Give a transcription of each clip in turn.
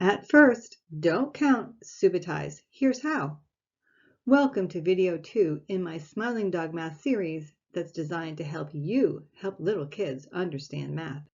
At first, don't count, Subitize. Here's how. Welcome to video 2 in my Smiling Dog Math series that's designed to help you help little kids understand math.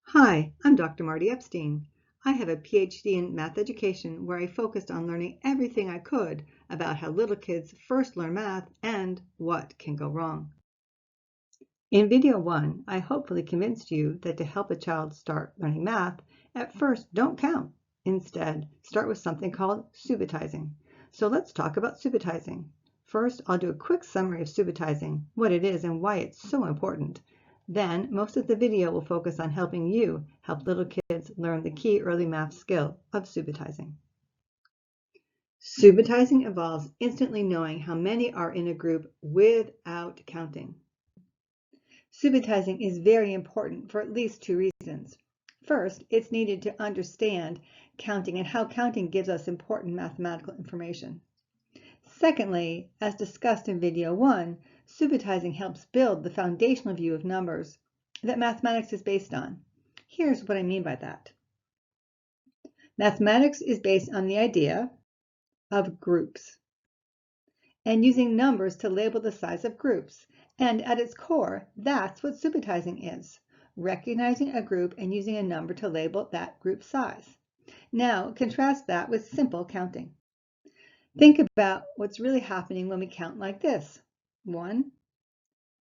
Hi, I'm Dr. Marty Epstein. I have a PhD in math education where I focused on learning everything I could about how little kids first learn math and what can go wrong. In video 1, I hopefully convinced you that to help a child start learning math, at first don't count. Instead, start with something called subitizing. So let's talk about subitizing. First, I'll do a quick summary of subitizing, what it is and why it's so important. Then, most of the video will focus on helping you help little kids learn the key early math skill of subitizing. Subitizing involves instantly knowing how many are in a group without counting. Subitizing is very important for at least 2 reasons. First, it's needed to understand counting and how counting gives us important mathematical information. Secondly, as discussed in video 1, subitizing helps build the foundational view of numbers that mathematics is based on. Here's what I mean by that. Mathematics is based on the idea of groups and using numbers to label the size of groups. And at its core, that's what subitizing is, recognizing a group and using a number to label that group size. Now, contrast that with simple counting. Think about what's really happening when we count like this. 1,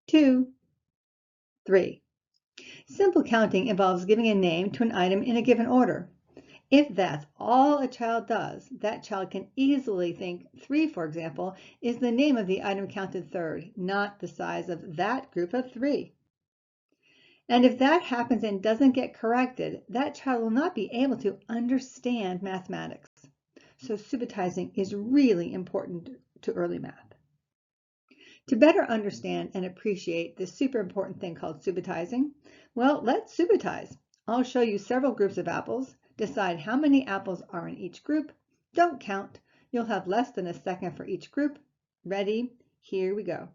2, 3. Simple counting involves giving a name to an item in a given order. If that's all a child does, that child can easily think 3, for example, is the name of the item counted third, not the size of that group of 3. And if that happens and doesn't get corrected, that child will not be able to understand mathematics. So subitizing is really important to early math. To better understand and appreciate this super important thing called subitizing, well, let's subitize. I'll show you several groups of apples. Decide how many apples are in each group. Don't count. You'll have less than a second for each group. Ready? Here we go.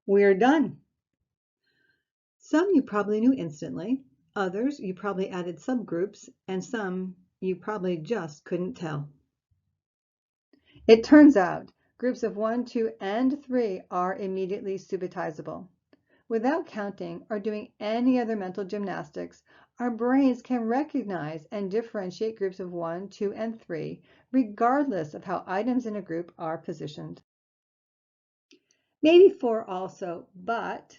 We're done. Some you probably knew instantly, others you probably added subgroups, and some you probably just couldn't tell. It turns out groups of 1, 2, and 3 are immediately subitizable. Without counting or doing any other mental gymnastics, our brains can recognize and differentiate groups of 1, 2, and 3, regardless of how items in a group are positioned. Maybe 4 also, but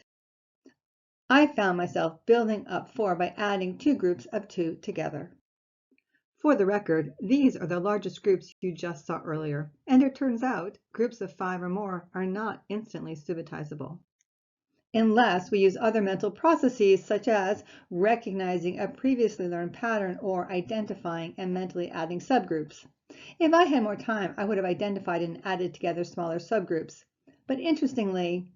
I found myself building up 4 by adding 2 groups of 2 together. For the record, these are the largest groups you just saw earlier, and it turns out groups of 5 or more are not instantly subitizable, unless we use other mental processes such as recognizing a previously learned pattern or identifying and mentally adding subgroups. If I had more time, I would have identified and added together smaller subgroups. But interestingly,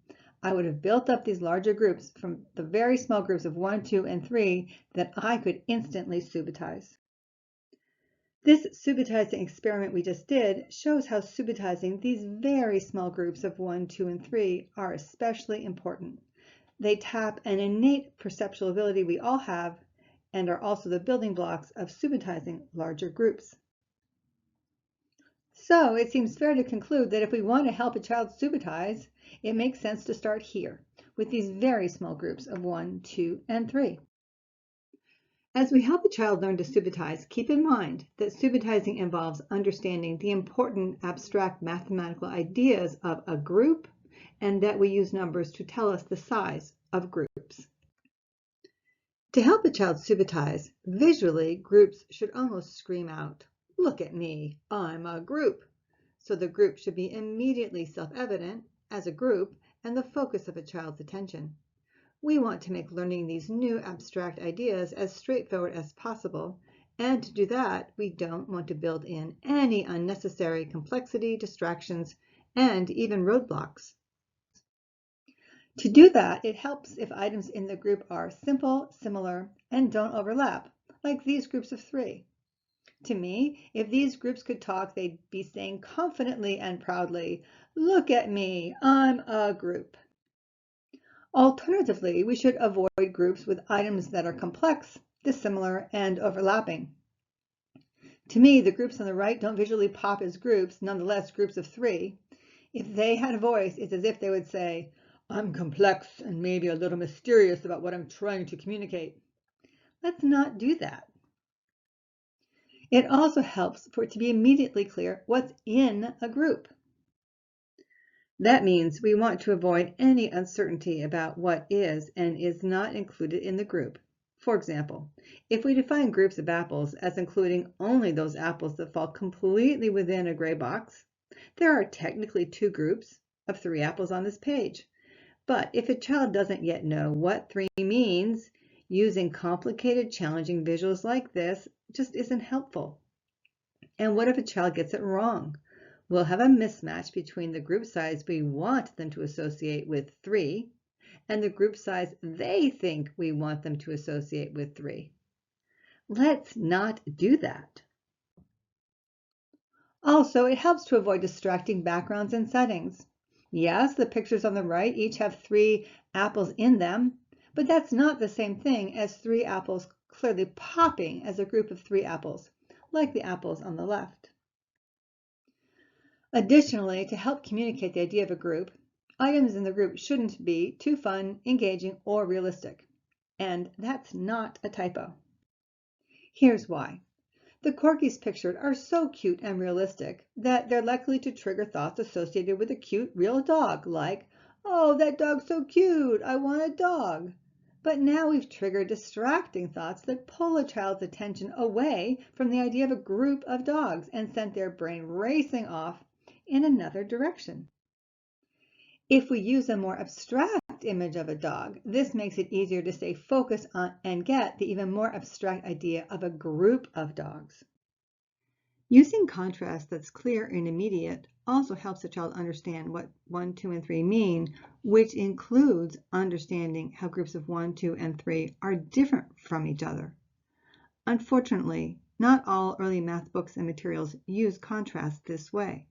I would have built up these larger groups from the very small groups of 1, 2, and 3 that I could instantly subitize. This subitizing experiment we just did shows how subitizing these very small groups of 1, 2, and 3 are especially important. They tap an innate perceptual ability we all have and are also the building blocks of subitizing larger groups. So it seems fair to conclude that if we want to help a child subitize, it makes sense to start here with these very small groups of 1, 2, and 3. As we help a child learn to subitize, keep in mind that subitizing involves understanding the important abstract mathematical ideas of a group and that we use numbers to tell us the size of groups. To help a child subitize, visually, groups should almost scream out, "Look at me, I'm a group." So the group should be immediately self-evident as a group and the focus of a child's attention. We want to make learning these new abstract ideas as straightforward as possible, and to do that, we don't want to build in any unnecessary complexity, distractions, and even roadblocks. To do that, it helps if items in the group are simple, similar, and don't overlap, like these groups of 3. To me, if these groups could talk, they'd be saying confidently and proudly, "Look at me, I'm a group." Alternatively, we should avoid groups with items that are complex, dissimilar, and overlapping. To me, the groups on the right don't visually pop as groups, nonetheless groups of 3. If they had a voice, it's as if they would say, "I'm complex and maybe a little mysterious about what I'm trying to communicate." Let's not do that. It also helps for it to be immediately clear what's in a group. That means we want to avoid any uncertainty about what is and is not included in the group. For example, if we define groups of apples as including only those apples that fall completely within a gray box, there are technically 2 groups of 3 apples on this page. But if a child doesn't yet know what 3 means, using complicated, challenging visuals like this just isn't helpful. And what if a child gets it wrong? We'll have a mismatch between the group size we want them to associate with 3 and the group size they think we want them to associate with 3. Let's not do that. Also, it helps to avoid distracting backgrounds and settings. Yes, the pictures on the right each have 3 apples in them, but that's not the same thing as 3 apples clearly popping as a group of 3 apples, like the apples on the left. Additionally, to help communicate the idea of a group, items in the group shouldn't be too fun, engaging, or realistic. And that's not a typo. Here's why. The corgis pictured are so cute and realistic that they're likely to trigger thoughts associated with a cute real dog, like, "Oh, that dog's so cute, I want a dog." But now we've triggered distracting thoughts that pull a child's attention away from the idea of a group of dogs and sent their brain racing off in another direction. If we use a more abstract image of a dog, this makes it easier to stay focused on and get the even more abstract idea of a group of dogs. Using contrast that's clear and immediate also helps a child understand what 1, 2, and 3 mean, which includes understanding how groups of 1, 2, and 3 are different from each other. Unfortunately, not all early math books and materials use contrast this way.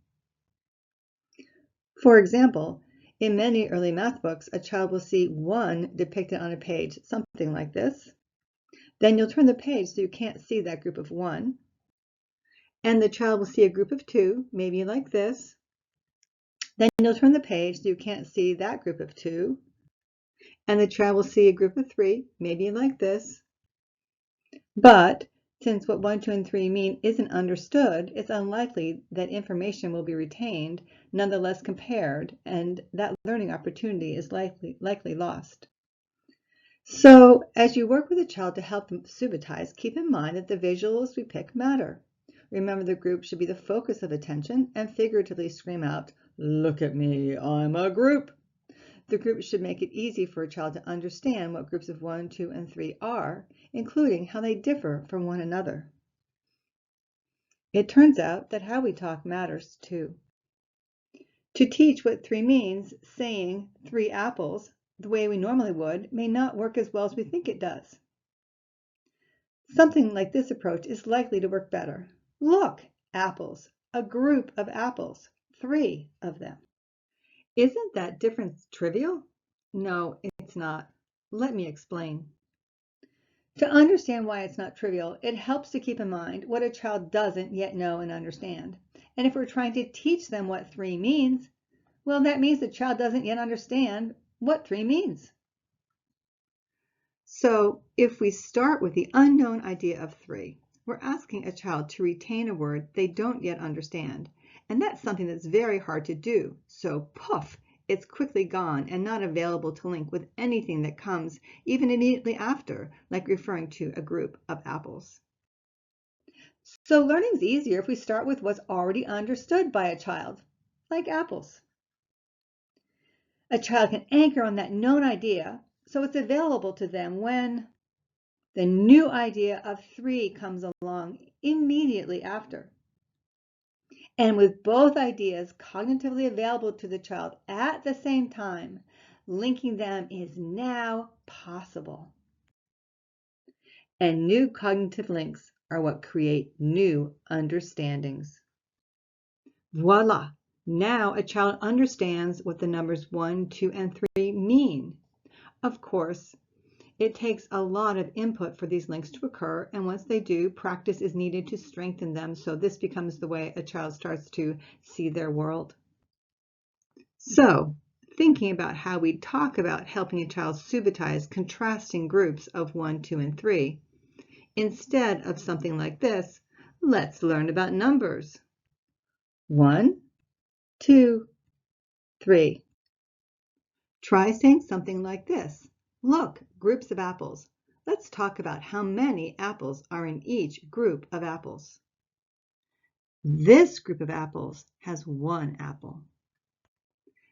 For example, in many early math books, a child will see 1 depicted on a page, something like this. Then you'll turn the page so you can't see that group of 1. And the child will see a group of 2, maybe like this. Then you'll turn the page so you can't see that group of 2. And the child will see a group of 3, maybe like this. But since what 1, 2, and 3 mean isn't understood, it's unlikely that information will be retained, nonetheless compared, and that learning opportunity is likely lost. So as you work with a child to help them subitize, keep in mind that the visuals we pick matter. Remember, the group should be the focus of attention and figuratively scream out, "Look at me, I'm a group." The group should make it easy for a child to understand what groups of 1, 2, and 3 are, including how they differ from one another. It turns out that how we talk matters too. To teach what 3 means, saying 3 apples the way we normally would may not work as well as we think it does. Something like this approach is likely to work better. Look, apples, a group of apples, 3 of them. Isn't that difference trivial? No, it's not. Let me explain. To understand why it's not trivial, it helps to keep in mind what a child doesn't yet know and understand. And if we're trying to teach them what 3 means, well, that means the child doesn't yet understand what 3 means. So if we start with the unknown idea of 3, we're asking a child to retain a word they don't yet understand. And that's something that's very hard to do. So poof, it's quickly gone and not available to link with anything that comes even immediately after, like referring to a group of apples. So learning's easier if we start with what's already understood by a child, like apples. A child can anchor on that known idea so it's available to them when the new idea of 3 comes along immediately after. And with both ideas cognitively available to the child at the same time, linking them is now possible. And new cognitive links are what create new understandings. Voila! Now a child understands what the numbers 1, 2, and 3 mean. Of course, it takes a lot of input for these links to occur, and once they do, practice is needed to strengthen them, so this becomes the way a child starts to see their world. So, thinking about how we talk about helping a child subitize contrasting groups of 1, 2, and 3, instead of something like this, let's learn about numbers. 1, 2, 3. Try saying something like this. Look, groups of apples. Let's talk about how many apples are in each group of apples. This group of apples has 1 apple.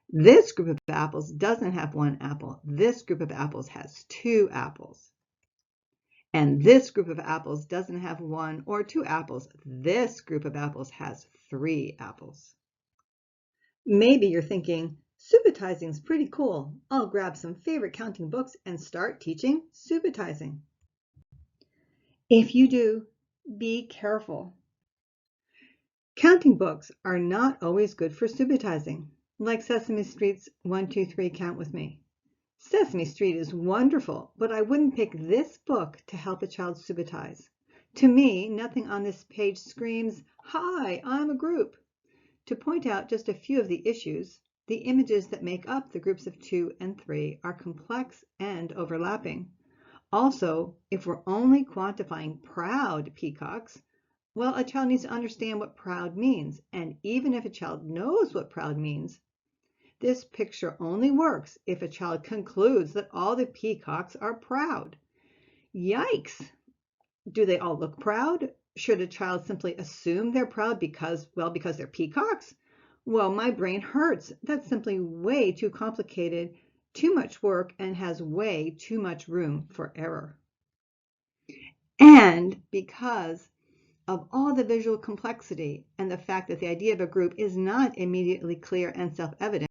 This group of apples doesn't have 1 apple. This group of apples has 2 apples. And this group of apples doesn't have 1 or 2 apples. This group of apples has 3 apples. Maybe you're thinking, Subitizing is pretty cool. I'll grab some favorite counting books and start teaching Subitizing. If you do, be careful. Counting books are not always good for Subitizing, like Sesame Street's 1, 2, 3, Count With Me. Sesame Street is wonderful, but I wouldn't pick this book to help a child Subitize. To me, nothing on this page screams, "Hi, I'm a group." To point out just a few of the issues, the images that make up the groups of 2 and 3 are complex and overlapping. Also, if we're only quantifying proud peacocks, well, a child needs to understand what proud means. And even if a child knows what proud means, this picture only works if a child concludes that all the peacocks are proud. Yikes! Do they all look proud? Should a child simply assume they're proud because they're peacocks? Well, my brain hurts. That's simply way too complicated, too much work, and has way too much room for error. And because of all the visual complexity and the fact that the idea of a group is not immediately clear and self-evident,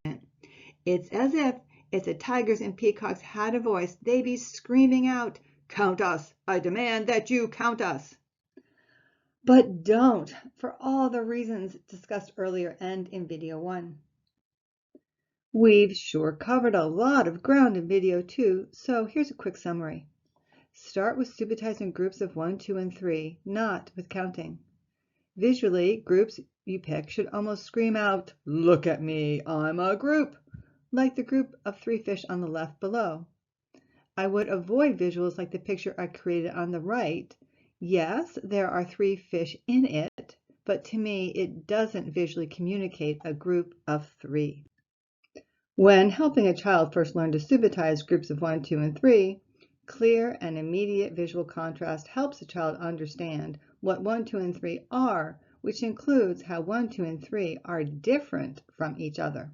it's as if the tigers and peacocks had a voice, they'd be screaming out, "Count us! I demand that you count us!" But don't, for all the reasons discussed earlier and in video 1. We've sure covered a lot of ground in video 2, so here's a quick summary. Start with Subitizing groups of 1, 2, and 3, not with counting. Visually, groups you pick should almost scream out, "Look at me, I'm a group," like the group of 3 fish on the left below. I would avoid visuals like the picture I created on the right. Yes, there are 3 fish in it, but to me, it doesn't visually communicate a group of 3. When helping a child first learn to subitize groups of 1, 2, and 3, clear and immediate visual contrast helps a child understand what 1, 2, and 3 are, which includes how 1, 2, and 3 are different from each other.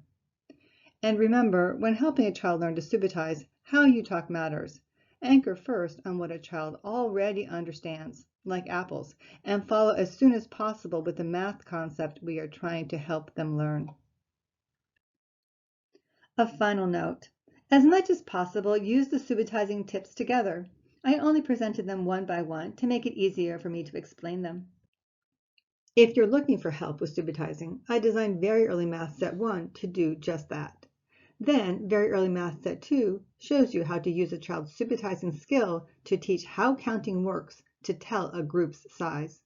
And remember, when helping a child learn to subitize, how you talk matters. Anchor first on what a child already understands, like apples, and follow as soon as possible with the math concept we are trying to help them learn. A final note. As much as possible, use the subitizing tips together. I only presented them one by one to make it easier for me to explain them. If you're looking for help with subitizing, I designed Very Early Math Set 1 to do just that. Then, Very Early Math Set 2 shows you how to use a child's subitizing skill to teach how counting works to tell a group's size.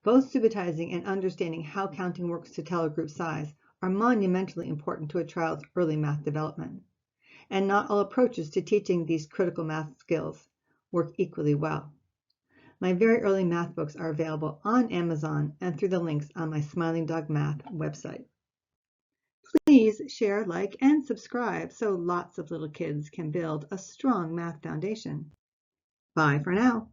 Both subitizing and understanding how counting works to tell a group's size are monumentally important to a child's early math development. And not all approaches to teaching these critical math skills work equally well. My Very Early Math books are available on Amazon and through the links on my Smiling Dog Math website. Please share, like, and subscribe so lots of little kids can build a strong math foundation. Bye for now.